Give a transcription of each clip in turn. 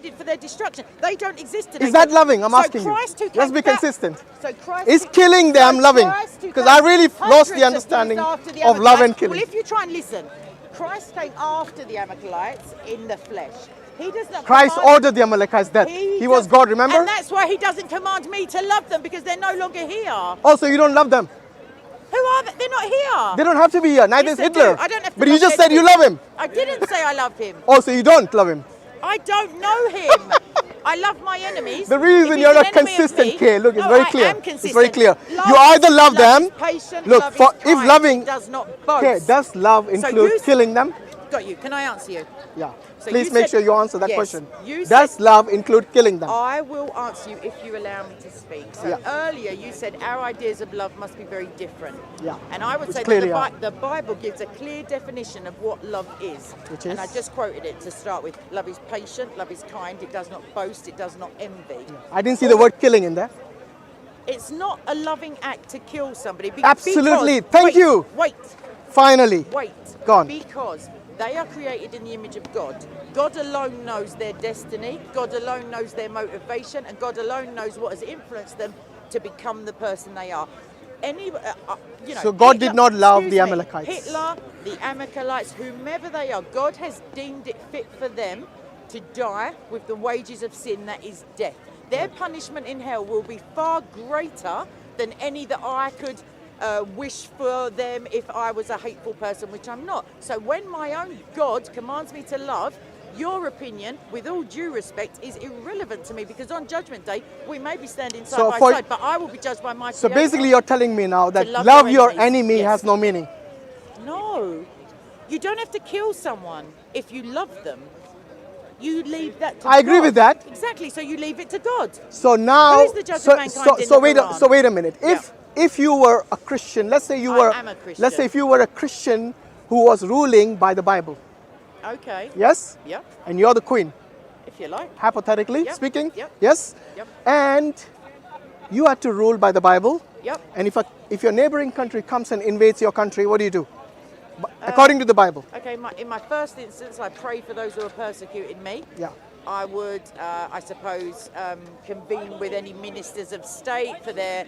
headed for their destruction. They don't exist today. Is that loving? I'm asking you. Christ, who Let's came be back- consistent. So Christ Is who- killing them so loving? Christ who Because came I really lost hundreds the of years understanding after the of love and Amalekites- killing. Well, if you try and listen, Christ came after the Amalekites in the flesh. He does not Christ command- ordered the Amalekites death. He was does- God, remember? And that's why he doesn't command me to love them, because they're no longer here. Also, you don't love them. Who are they? They're not here. They don't have to be here. Neither Yes, is they Hitler. do. I don't have to But you love just said you anybody. love him. I didn't say I love him. Also, you don't love him. I don't know him. I love my enemies. The reason If you're he's not an enemy of consistent, me- Kay, look, it's No, very I clear. am It's consistent. very clear. Love You either love them. is patient, Look, love for is if kind, loving, does not boast. okay, does love include you- killing them? Got you. Can I answer you? Yeah. So Please you make said- sure you answer that yes, question. you Does said- love include killing them? I will answer you if you allow me to speak. So Yeah. earlier you said our ideas of love must be very different. Yeah. And I would Which say that clearly are. the Bible gives a clear definition of what love is. Which And I is? just quoted it to start with. Love is patient, love is kind, it does not boast, it does not envy. I didn't see the word killing in there. It's not a loving act to kill somebody. Absolutely. Because, Thank wait, you. Wait, Finally. wait. Go on. Because they are created in the image of God. God alone knows their destiny. God alone knows their motivation, and God alone knows what has influenced them to become the person they are. So God did not love the excuse me, Amalekites. Hitler, the Amalekites, whomever they are, God has deemed it fit for them to die with the wages of sin, that is death. Their punishment in hell will be far greater than any that I could wish for them if I was a hateful person, which I'm not. So when my own God commands me to love, your opinion, with all due respect, is irrelevant to me, because on Judgment Day, we may be standing side by side, but I will be judged by my So Creator. basically you're telling me now that love love your your enemies. enemy Yes. has no meaning. No, you don't have to kill someone if you love them. You leave that to I agree God. with that. Exactly, so you leave it to God. So now, Who is the judge of mankind in the Quran? so wait a minute. Yeah. If you were a Christian, let's say you I were, am a Christian. let's say if you were a Christian who was ruling by the Bible, Okay. yes, Yep. and you're the queen, If you like. hypothetically Yep. speaking, Yep. yes, Yep. and you had to rule by the Bible, Yep. and if your neighboring country comes and invades your country, what do? According to the Bible. Okay. In my first instance, I pray for those who are persecuting me. Yeah. I would, I suppose, convene with any ministers of state for their,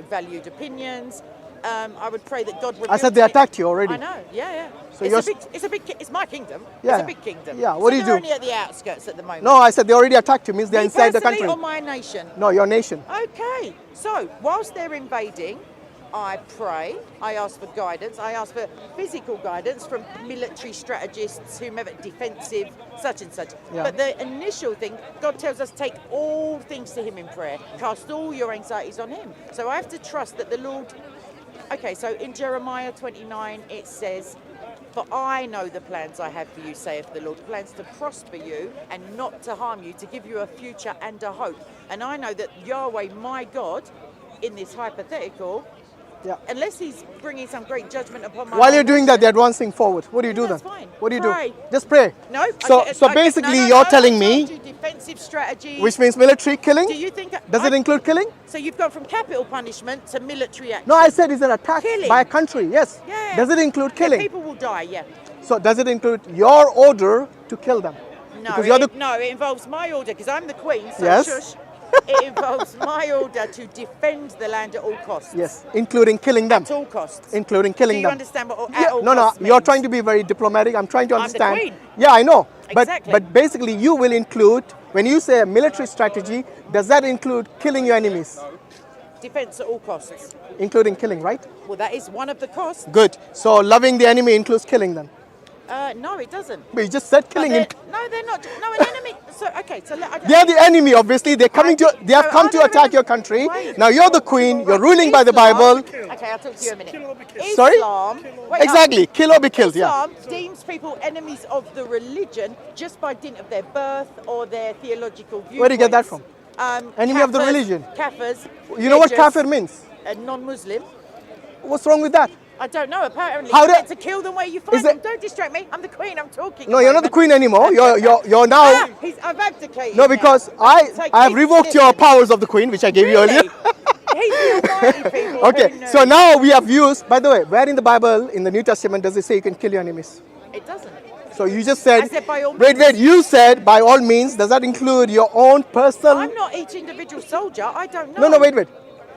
valued opinions. I would pray that God would. I said they attacked you already. I know. Yeah. So it's my kingdom. Yeah. It's a big kingdom. Yeah, what do you they're do? only at the outskirts at the moment. No, I said they already attacked you. Means they're Me inside the personally country. or my nation? No, your nation. Okay, so whilst they're invading, I pray, I ask for guidance, I ask for physical guidance from military strategists, whomever, defensive, such and such. Yeah. But the initial thing, God tells us, take all things to him in prayer, cast all your anxieties on him. So I have to trust that the Lord, okay, so in Jeremiah 29 it says, for I know the plans I have for you, saith the Lord, plans to prosper you and not to harm you, to give you a future and a hope. And I know that Yahweh, my God, in this hypothetical, Yeah. unless he's bringing some great judgment upon my While you're whole doing that, nation- they're advancing forward. What do you do That's then? fine. What do you Pray. do? Just pray. No. So basically, you're telling I me, told you defensive strategy. which means military killing. Do you think? Does it include killing? So you've gone from capital punishment to military action. No, I said it's an attack Killing. by a country. Yes. Yeah. Does it include Yeah, killing? people will die. Yeah. So does it include your order to kill them? No. Because you're the No, it involves my order because I'm the queen. So Yes. shush. It involves my order to defend the land at all costs. yes, including killing them. At all costs. Including Do killing you them. understand what Yeah, at all no, costs you're means? trying to be very diplomatic. I'm trying to I'm the understand. queen. Yeah, I know. Exactly. But basically, you will include, when you say a military strategy, does that include killing your enemies? Defense at all costs. Including killing, right? Well, that is one of the costs. Good. So loving the enemy includes killing them. No, it doesn't. But you just said But killing. no, they're not. No, an enemy. So okay, so They are the enemy, obviously. They have So come are to they attack really- your country. Wait. Now you're the queen. You're ruling by the Bible. Okay, I'll talk to you in a minute. Sorry? Islam, wait, Exactly. Kill or be killed. Yeah. Islam deems people enemies of the religion just by dint of their birth or their theological viewpoints. Where do you get that from? Enemy of the Kafirs- religion. Kafirs. You know what religious, kafir means? Non-Muslim. What's wrong with that? I don't know. Apparently, How you're do- meant to kill them where you find Is them. it- Don't distract me. I'm the queen. I'm talking. No, you're not the queen anymore. You're now. I've abdicated. No, now. because Take I have it, revoked your listen. powers of the queen, which I gave you earlier. Really? He's the almighty people. Okay, Who so knows? now we have used. By the way, where in the Bible, in the New Testament, does it say you can kill your enemies? It doesn't. So you just said, I said by all wait, means. you said by all means, does that include your own personal? I'm not each individual soldier. I don't know. No, wait.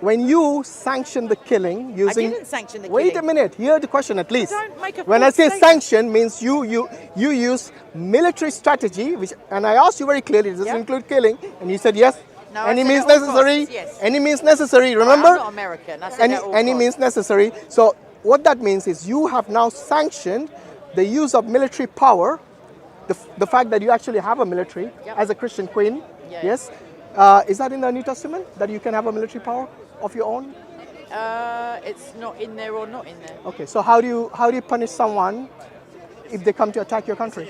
When you sanction the killing using... I didn't sanction the Wait killing. a minute, hear the question at least. Don't make a When I false say statement. sanction means you use military strategy, which, and I asked you very clearly, does it Yeah. include killing? And you said yes. No, I Any said means at all necessary. costs, yes. Any means necessary. Remember? I'm not American. I said at all Any costs. means necessary. So what that means is you have now sanctioned the use of military power, the fact that you actually have a military Yep. as a Christian queen. Yeah. Yes. Is that in the New Testament that you can have a military power of your own? It's not in there or not in there. Okay. So how do you punish someone if they come to attack your country?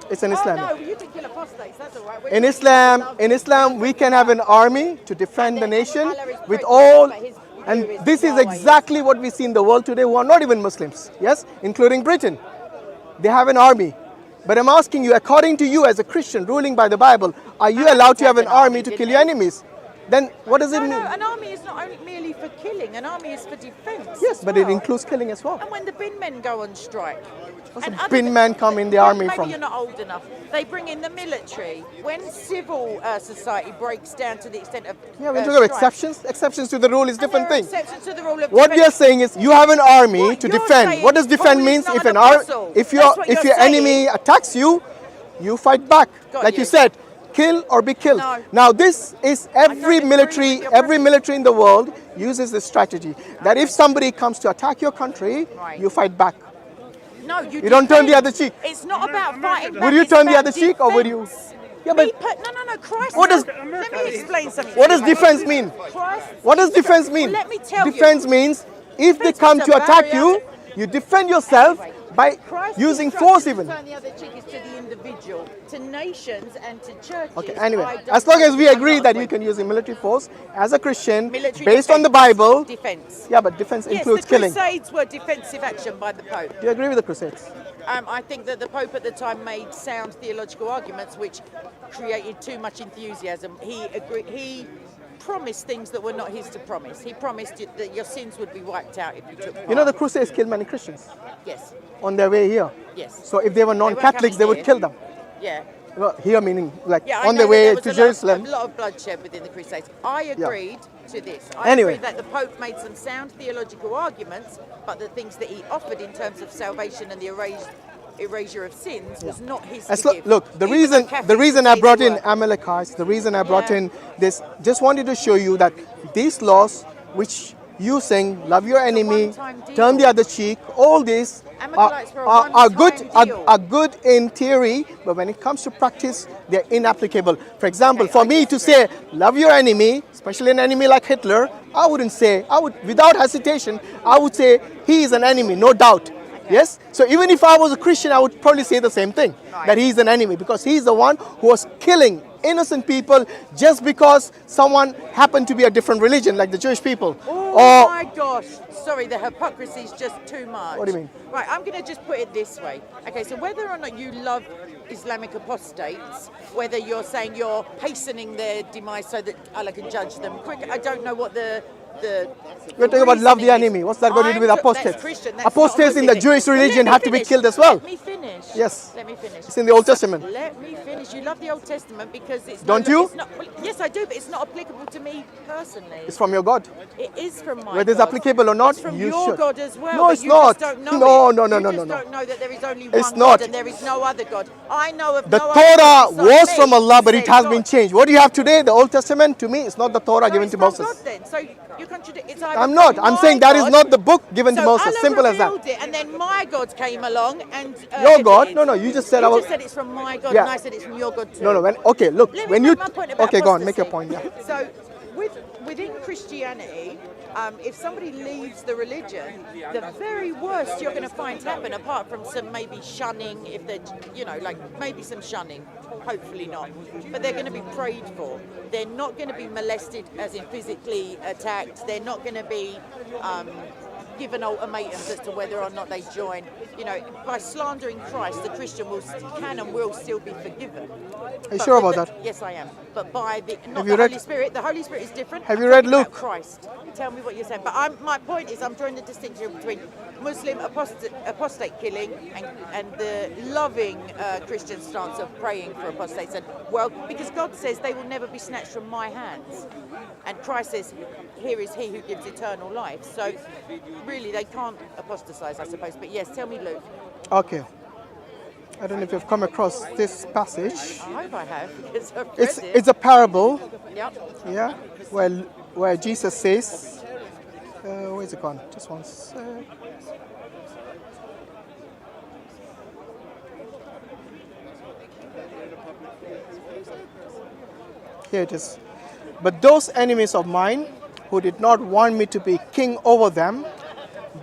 It's in Islam. Oh, no, you can kill apostates. That's all right. We're In talking Islam, we can have an army to defend the nation Allah is with great, all, but his and view is this is Yahweh. exactly what we see in the world today who are not even Muslims, yes, including Britain. They have an army. But I'm asking you, according to you as a Christian ruling by the Bible, are you allowed to have an army to kill your enemies? Then what does it No, mean? an army is not only merely for killing. An army is for defence. Yes, as but it well. includes killing as well. And when the bin men go on strike. What's and a other bin than- man come in the Yeah, army maybe from? you're not old enough. They bring in the military. When civil society breaks down to the extent of Yeah, we're talking about strikes, exceptions. Exceptions to the rule is and different there are thing. exceptions to the rule of What we are defence. saying is you have an army What to you're defend. saying, What does defend Paul is means? not If an an apostle. if That's what you're your enemy saying. attacks you, you fight back. Got Like you you. said, kill or be killed. No. Now this is every agree military, with your every premise. military in the world uses this strategy. That if somebody comes to attack your country, Right. you fight back. No, you don't turn the defend. other cheek. It's not about fighting back. Would you it's turn the about other cheek or would you? defence. Yeah, Me but no, Christ. What does- Let me explain something. what to does you, okay? defense mean? Christ, What does defense mean? Well, let me tell Defense you. means if they Defense come means to a attack barrier you, you defend yourself Anyway, by Christ's using instruction force to even. turn the other cheek is to the individual, to nations and to churches. Okay, anyway, I don't as long as we I'm agree not that you agreeing. can use a military force as a Christian Military based on the defence. Bible, Defense. yeah, but defense Yes, includes the killing. Crusades were defensive action by the Pope. Do you agree with the Crusades? I think that the Pope at the time made sound theological arguments which created too much enthusiasm. He promised things that were not his to promise. He promised that your sins would be wiped out if you took part. You know the Crusades killed many Christians Yes, on their way here. yes. So if they were non-Catholics, they would here. kill them. Yeah. Well, here meaning like Yeah, I on know their that way there was to a Jerusalem. lot of bloodshed within the Crusades. I agreed to this. I Anyway. agreed that the Pope made some sound theological arguments, but the things that he offered in terms of salvation and the erasure of sins was not his to give. Look, the Even though reason Catholics I say brought they in were. Amalekites, the reason I brought Yeah. in this, just wanted to show you that these laws, which you saying, love your enemy, one-time deal. turn the other cheek, all these Amalekites were a are good, one-time deal. are good in theory, but when it comes to practice, they're inapplicable. For example, Okay, for I me to disagree. say, love your enemy, especially an enemy like Hitler, I wouldn't say, without hesitation, I would say he is an enemy, no doubt. Yes? So even if I was a Christian, I would probably say the same thing, Right. that he's an enemy, because he's the one who was killing innocent people just because someone happened to be a different religion, like the Jewish people. Oh my gosh. Sorry, the hypocrisy is just too much. What do you mean? Right, I'm going to just put it this way. Okay, so whether or not you love Islamic apostates, whether you're saying you're hastening their demise so that Allah can judge them quicker, I don't know what the We're talking about love the reasoning is. enemy. What's that got to do with That's apostates? Christian, that's not Apostates in the Muslim. Jewish Well, let religion me have to be finish. killed as well. Let me finish. Yes. Let me finish. It's in the Old Testament. Let me finish. You love the Old Testament because it's Don't no, you? It's not, well, yes, I do, but it's not applicable to me personally. It's from your God. It is from my Whether it's God. applicable or not, It's from you your should. God as well. No, but it's you not. Just don't know No, it. no, no, you no, just no, no. don't know that there is only It's one not. God and there is no other God. I know of The no Torah other God was besides from me, Allah, but it said has God. been changed. What do you have today? The Old Testament, to me, it's not the Torah So given it's to from Moses. God then. So you contradict. It's either I'm not. from I'm my saying that is God- not the book given to So Moses. Allah Simple as that. revealed it, and then my God came along and Your God? edited. No, you just said You I was. just said it's from my God, Yeah. and I said it's from your God too. No, okay, look. Let me When make you. my point about Okay, go on, make your apostasy. point, yeah. So, within Christianity, if somebody leaves the religion, the very worst you're going to find happen, apart from some maybe shunning, if they're, like maybe some shunning, hopefully not, but they're going to be prayed for. They're not going to be molested, as in physically attacked. They're not going to be given ultimatums as to whether or not they join. You know, by slandering Christ, the Christian can and will still be forgiven. Are you sure about that? Yes, I am. But by not Have you the read- Holy Spirit. The Holy Spirit is different. Have I'm you read talking about Luke? Christ. Tell me what you're saying. But my point is, I'm drawing the distinction between Muslim apostate killing and the loving Christian stance of praying for apostates. And well, because God says they will never be snatched from my hands, and Christ says, "Here is He who gives eternal life." So really, they can't apostatize, I suppose. But yes, tell me, Luke. Okay. I don't know if you've come across this passage. I hope I have, because I've read it. It's a parable, Yep. yeah, where Jesus says, where's it gone? Just one sec. Here it is. But those enemies of mine who did not want me to be king over them,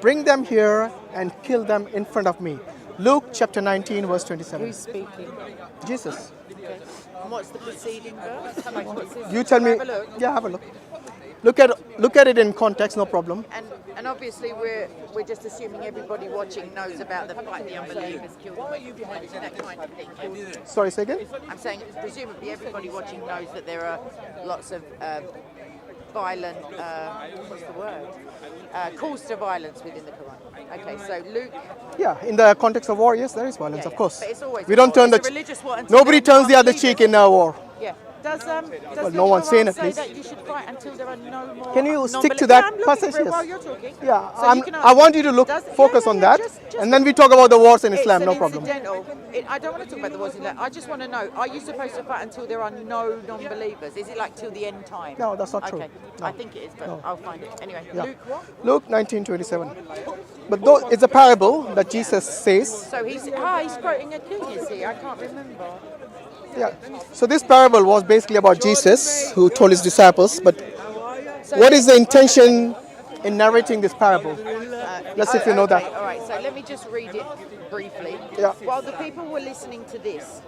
bring them here and kill them in front of me. Luke chapter 19, verse 27. Who's speaking? Jesus. Okay. And what's the preceding verse? Like, what's this? You tell me. Have a look. Yeah, have a look. Look at it in context, no problem. And obviously we're just assuming everybody watching knows about the fight the unbelievers killed that kind of thing. Sorry, say again? I'm saying presumably everybody watching knows that there are lots of violent, what's the word? Calls to violence within the Quran. Okay, so Luke. Yeah, in the context of war, yes, there is violence, of course. But it's always We don't war. turn It's the a religious war until nobody there are turns the other unbelievers. cheek in a war. Yeah. Does Well, the no one's saying Quran it, say please. that you should fight until there are no more? Can you stick to non-believers? that I'm looking passage? for it Yes. while you're talking. Yeah, So you can I want you to focus on that, just and then we talk about the wars in Islam, it's no an problem. incidental. I don't want to talk about the wars in Islam. I just want to know: are you supposed to fight until there are no non-believers? Is it like till the end time? No, that's not true. Okay, No. I think it is, but No. I'll find it anyway. Yeah. Luke, what? Luke 19:27. But though it's a parable that Jesus says. So he's quoting a king, is he? I can't remember. Yeah. So this parable was basically about Jesus, who told his disciples. But So what is the intention in narrating this parable? Let's see if you know that. All right, so let me just read it briefly. Yeah. While the people were listening to this,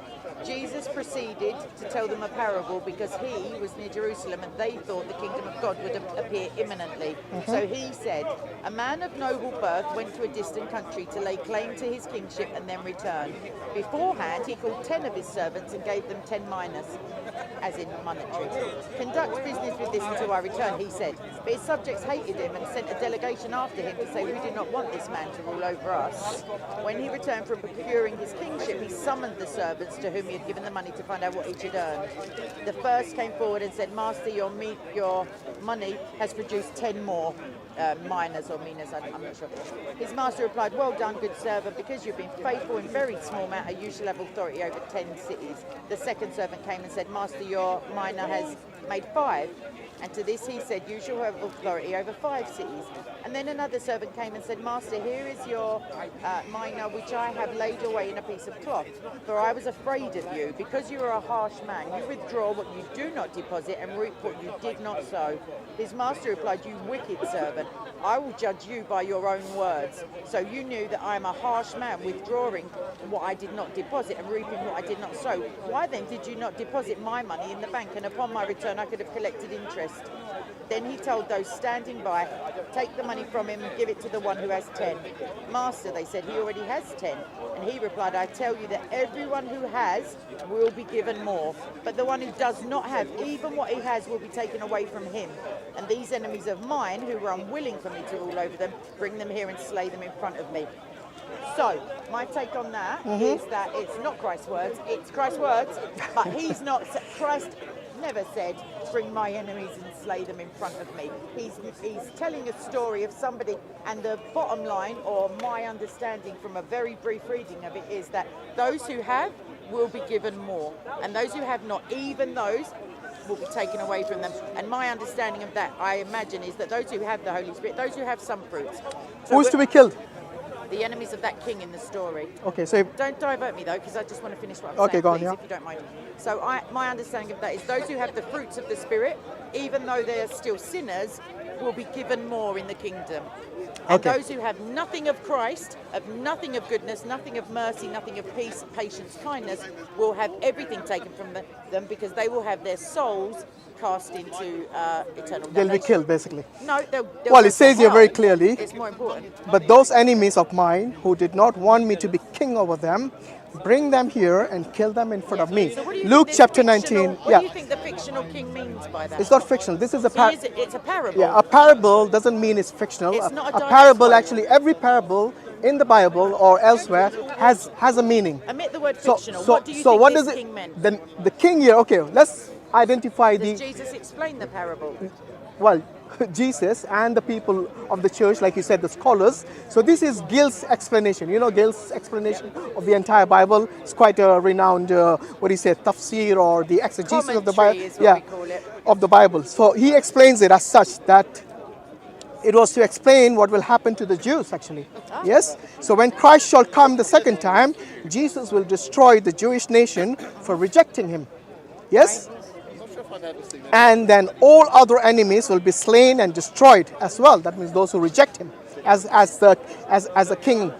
Jesus proceeded to tell them a parable because he was near Jerusalem and they thought the kingdom of God would appear imminently. So he said, a man of noble birth went to a distant country to lay claim to his kingship and then return. Beforehand, he called 10 of his servants and gave them 10 minas, as in monetary. Conduct business with this until I return, he said. But his subjects hated him and sent a delegation after him to say, we do not want this man to rule over us. When he returned from procuring his kingship, he summoned the servants to whom he had given the money to find out what each had earned. The first came forward and said, Master, your money has produced 10 more minas or minas, I'm not sure. His master replied, well done, good servant, because you've been faithful in very small matter, you shall have authority over 10 cities. The second servant came and said, Master, your mina has made 5. And to this he said, you shall have authority over 5 cities. And then another servant came and said, Master, here is your mina which I have laid away in a piece of cloth. For I was afraid of you, because you are a harsh man. You withdraw what you do not deposit and reap what you did not sow. His master replied, you wicked servant, I will judge you by your own words. So you knew that I am a harsh man, withdrawing what I did not deposit and reaping what I did not sow. Why then did you not deposit my money in the bank, and upon my return I could have collected interest? Then he told those standing by, take the money from him and give it to the one who has 10. Master, they said, he already has 10. And he replied, I tell you that everyone who has will be given more. But the one who does not have, even what he has will be taken away from him. And these enemies of mine, who were unwilling for me to rule over them, bring them here and slay them in front of me. So, my take on that is that it's not Christ's words, it's Christ's words, but Christ never said, bring my enemies and slay them in front of me. He's telling a story of somebody, and the bottom line, or my understanding from a very brief reading of it, is that those who have will be given more, and those who have not, even those, will be taken away from them. And my understanding of that, I imagine, is that those who have the Holy Spirit, those who have some fruits. So Who's to be killed? the enemies of that king in the story. Okay, so Don't divert me though, because I just want to finish what I'm Okay, saying, go on, please, yeah. if you don't mind. So my understanding of that is those who have the fruits of the Spirit, even though they're still sinners, will be given more in the kingdom. And Okay. those who have nothing of Christ, of nothing of goodness, nothing of mercy, nothing of peace, patience, kindness, will have everything taken from them because they will have their souls cast into eternal They'll be damnation. killed, basically. No, they'll Well, go it says to here very hell. clearly, It's more important. but those enemies of mine who did not want me to be king over them, bring them here and kill them in front of me. So what do you Luke think this chapter fictional- 19. What Yeah, do you think the fictional king means by that? it's not fictional. This is a It's a parable. Yeah, a parable doesn't mean it's fictional. It's not a a direct parable, quote. actually, every parable in the Bible or elsewhere has a meaning. Omit the word So, fictional. so, What do you so think what this does it? king meant? The king here. Okay, let's identify Does the. Jesus explain the parable? Well, Jesus and the people of the church, like you said, the scholars. So this is Gill's explanation. You know, Gill's explanation of the entire Bible. It's quite a renowned, what do you say, tafsir or the exegesis of the Bible. Commentary is what we call it. Of the Bible. So he explains it as such that it was to explain what will happen to the Jews, actually. Yes? So when Christ shall come the second time, Jesus will destroy the Jewish nation for rejecting him. Yes? And then all other enemies will be slain and destroyed as well. That means those who reject him as a king.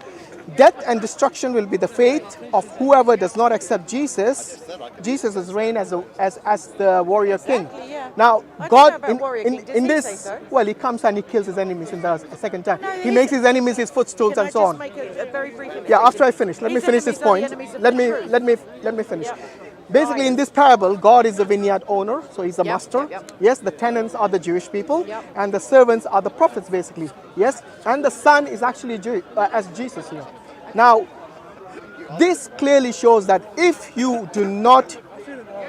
Death and destruction will be the fate of whoever does not accept Jesus' reign as the warrior king. yeah. Now, I don't God know about warrior king. Does in he this, say so? well, he comes and he kills his enemies in the second time. No, He he's- makes his enemies his footstools Can I and so just on. make a very brief imitation? Yeah, after I finish, let me His finish this enemies are the point. enemies of Let the me truth. let me finish. Yeah. Basically, in this parable, God is the vineyard owner, so he's the Yep, master. yep, yep. Yes, the tenants are the Jewish people, Yep. and the servants are the prophets, basically. Yes, and the Son is actually as Jesus here. Now, this clearly shows that if you do not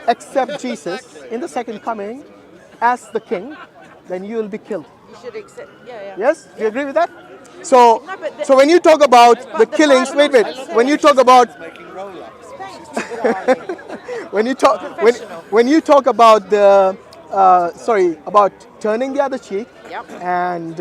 accept Jesus in the second coming as the King, then you will be killed. You should accept. Yeah. Yes, do you agree with that? So, No, but the- so when you talk about the But the killings, Bible wait. also When you says- talk about Thanks, darling. when you talk Professional. when you talk about the about turning the other cheek Yep. and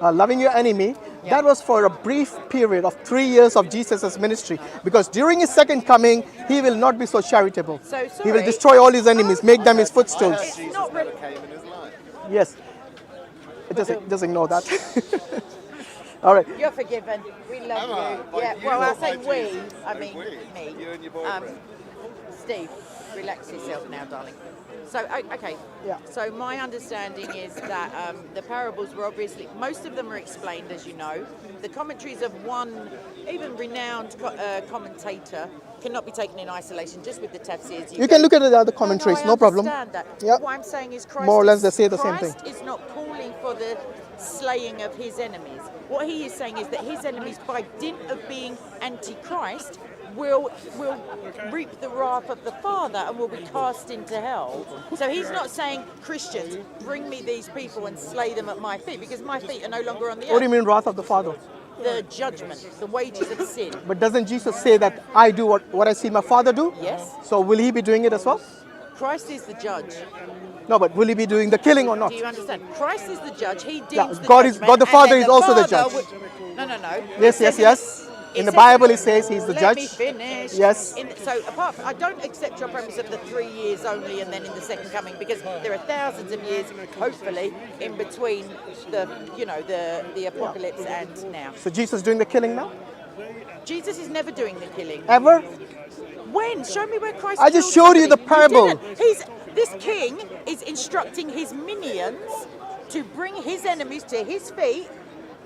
loving your enemy, that was for a brief period of 3 years of Jesus' ministry, because during his second coming he will not be so charitable. So, He will sorry. destroy all his enemies, make them his footstools. It's not really. Yes, just ignore that. All right. You're forgiven. We love you. Yeah. Well, I say we. I mean me. You and your boyfriend. Steve, relax yourself now, darling. So, okay. Yeah. So my understanding is that the parables were obviously, most of them are explained, as you know. The commentaries of one, even renowned commentator, cannot be taken in isolation, just with the tafsirs. You can look at the other commentaries, I no problem. understand that. Yeah. What I'm saying is Christ More or less is- they say the same Christ thing. is not calling for the slaying of his enemies. What he is saying is that his enemies, by dint of being anti-Christ, will reap the wrath of the Father and will be cast into hell. So he's not saying, Christians, bring me these people and slay them at my feet, because my feet are no longer on the earth. What do you mean, wrath of the Father? The judgment, the wages of sin. But doesn't Jesus say that I do what I see my Father do? Yes. So will he be doing it as well? Christ is the judge. No, but will he be doing the killing or not? Do you understand? Christ is the judge. He deems Yeah, the God is- judgment, God the and Father then is also the Father judge. No. Yes, It says yes. In the says- Bible it says he's the Let judge. me finish. Yes. So apart from, I don't accept your premise of the 3 years only and then in the second coming, because there are thousands of years, hopefully, in between the apocalypse and now. So Jesus doing the killing now? Jesus is never doing the killing. Ever? When? Show me where Christ. I just killed showed you the somebody. parable. didn't. This king is instructing his minions to bring his enemies to his feet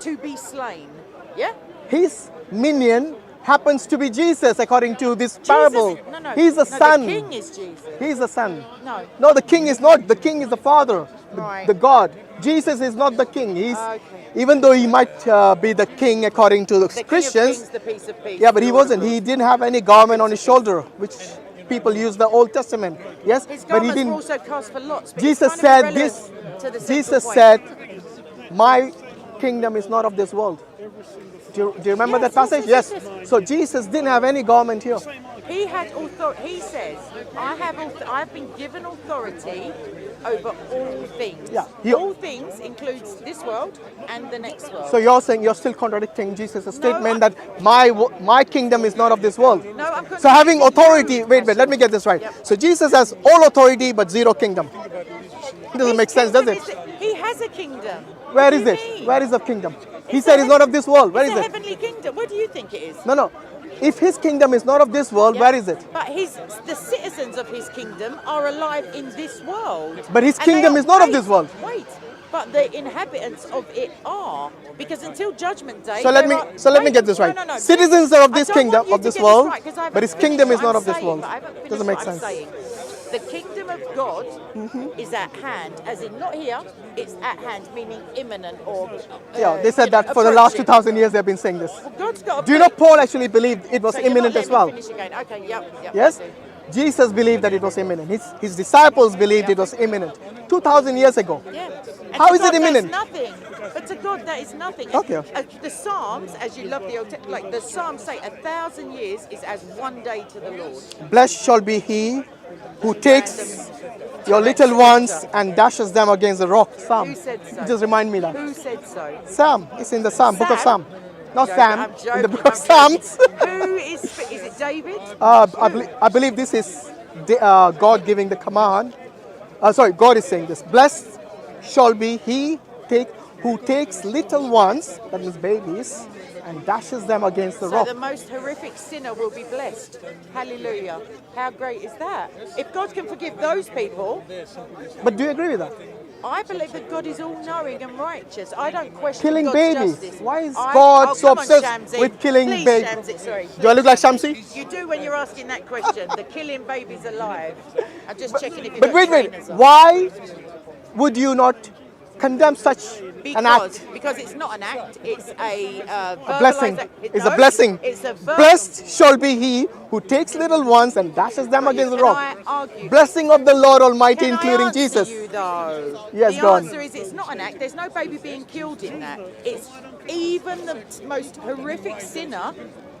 to be slain. Yeah. His minion happens to be Jesus according to this parable. Jesus, no. He's the No, son. The king is Jesus. He's the son. No. No, the king is not. The king is the father, Right. the God. Jesus is not the king. He's Okay. even though he might be the king according to the The Christians. King of Kings, the peace of peace. Yeah, but he the Lord of wasn't. He Lords. didn't have any garment on his shoulder, which people use the Old Testament. Yes, His but he garments were didn't. also cast for lots. But Jesus it's kind said of this. irrelevant to the central Jesus point. said, "My kingdom is not of this world." Do you remember Yes, that passage? yes. So Jesus didn't have any garment here. He had authority. He says, I've been given authority over all things. Yeah, All things includes this world and the next world. So you're saying you're still contradicting Jesus' statement I- that my kingdom is not of this world. No, I'm So having contradicting authority, you. wait, let me get this right. Yep. So Jesus has all authority but zero kingdom. It doesn't His make sense, does kingdom it? He has a kingdom. Where What is do you it? mean? Where is the kingdom? He said it's not of this world. Where is It's a it? heavenly kingdom. Where do you think it is? No. If his kingdom is not of this world, Yeah. where is it? But the citizens of his kingdom are alive in this world. But his And they kingdom are- is not of wait, this world. Wait, but the inhabitants of it are, because until Judgment Day. So let me get this right. Citizens are of this kingdom, of this world, but his kingdom is not of this world. Doesn't make sense. The kingdom of God is at hand, as in not here, it's at hand, meaning imminent or. Yeah, they said that for the last approaching. 2,000 years they've been saying this. Well, God's got a Do you know Paul actually believed it was So you're not imminent letting as me well? finish again. Okay, yep. Yes? I do. Jesus believed that it was imminent. His disciples believed it was imminent. 2,000 years ago. Yeah. And How to is it God, imminent? That's nothing. But to God, that is nothing. Okay. The Psalms, as you love the Old Testament, like the Psalms say, 1,000 years is as one day to the Lord. Blessed shall be he who takes your little ones and dashes them against the rock. Psalm. Who said so? Just remind me that. Who said so? Psalm. It's in the Psalm, book of Sam? Psalm. Not Joking, Sam, I'm joking, in the book of I'm joking. Psalms. Who is it David? I believe this is God giving the command. God is saying this. Blessed shall be he who takes little ones, that means babies, and dashes them against the So rock. the most horrific sinner will be blessed. Hallelujah. How great is that? If God can forgive those people, But do you agree with that? I believe that God is all-knowing and righteous. I don't question Killing God's babies. justice. Why is God so come on, obsessed Shamsi. with killing Please, babies? Shamsi, sorry. Do I look like Shamsi? You do when you're asking that question. The killing babies alive. I'm just checking if you've But got wait. trainers on. Why would you not condemn such an act? Because it's not an act, it's a Blessing. It's a blessing. It's a verbal. Blessed shall be he who takes little ones and dashes them against the Can rock. I argue? Blessing of the Lord Almighty, Can including I answer Jesus. you though? Yes, the go on. answer is it's not an act. There's no baby being killed in that. It's even the most horrific sinner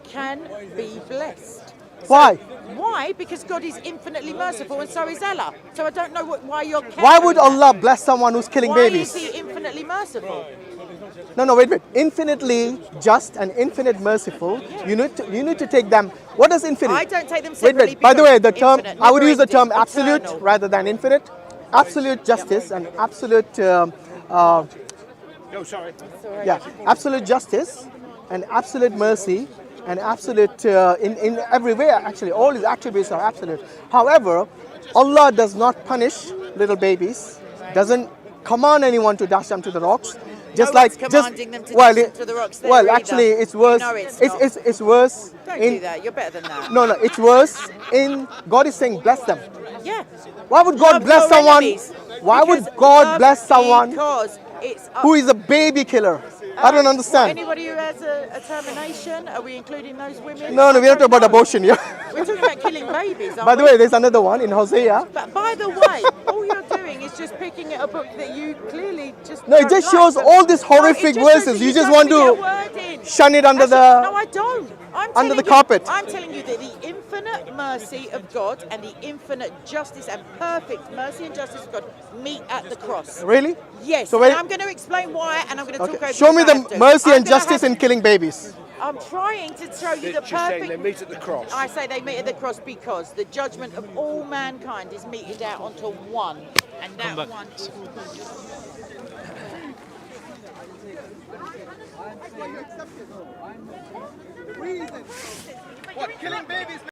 can be blessed. Why? Why? Because God is infinitely merciful and so is Allah. So I don't know why you're. Why would countering that. Allah bless someone who's killing Why babies? is He infinitely merciful? No, wait. Infinitely just and infinite merciful. You need to take them. What does infinite? I don't take them separately. Wait. By the way, the term infinite, I would use the never-ending, term absolute eternal. rather than infinite. Absolute justice and absolute absolute justice and absolute mercy and absolute in every way. Actually, all his attributes are absolute. However, Allah does not punish little babies. Doesn't command anyone to dash them to the rocks. Just No like one's commanding them to dash them to the rocks there well, either. actually, it's worse. No, it's not. It's worse. Don't in, do that. You're better than that. No, it's worse. In God is saying bless them. Yeah. Why would God Love bless your someone? enemies. Why would Because God love bless someone Because it's who is a baby killer? I don't understand. Anybody who has a termination, are we including those women? No, we're not talking about abortion here. We're talking about killing babies, aren't By the we? way, there's another one in Hosea. But by the way, all you're doing is just picking at a book that you clearly just No, it don't just like. shows all these No, it horrific just shows verses. that You just don't want fit to a word in. shun it under No, the. I don't. I'm under telling the you- carpet. I'm telling you that the infinite mercy of God and the infinite justice and perfect mercy and justice of God meet at the cross. Really? Yes, So and when- I'm going to explain why, and I'm going to talk Okay. over Show if me I the have to. mercy I'm and gonna justice have- in killing babies. I'm trying to show you the Literally saying they perfect. meet at the cross. I say they meet at the cross because the judgment of all mankind is meted out onto one, and that one. What, killing babies?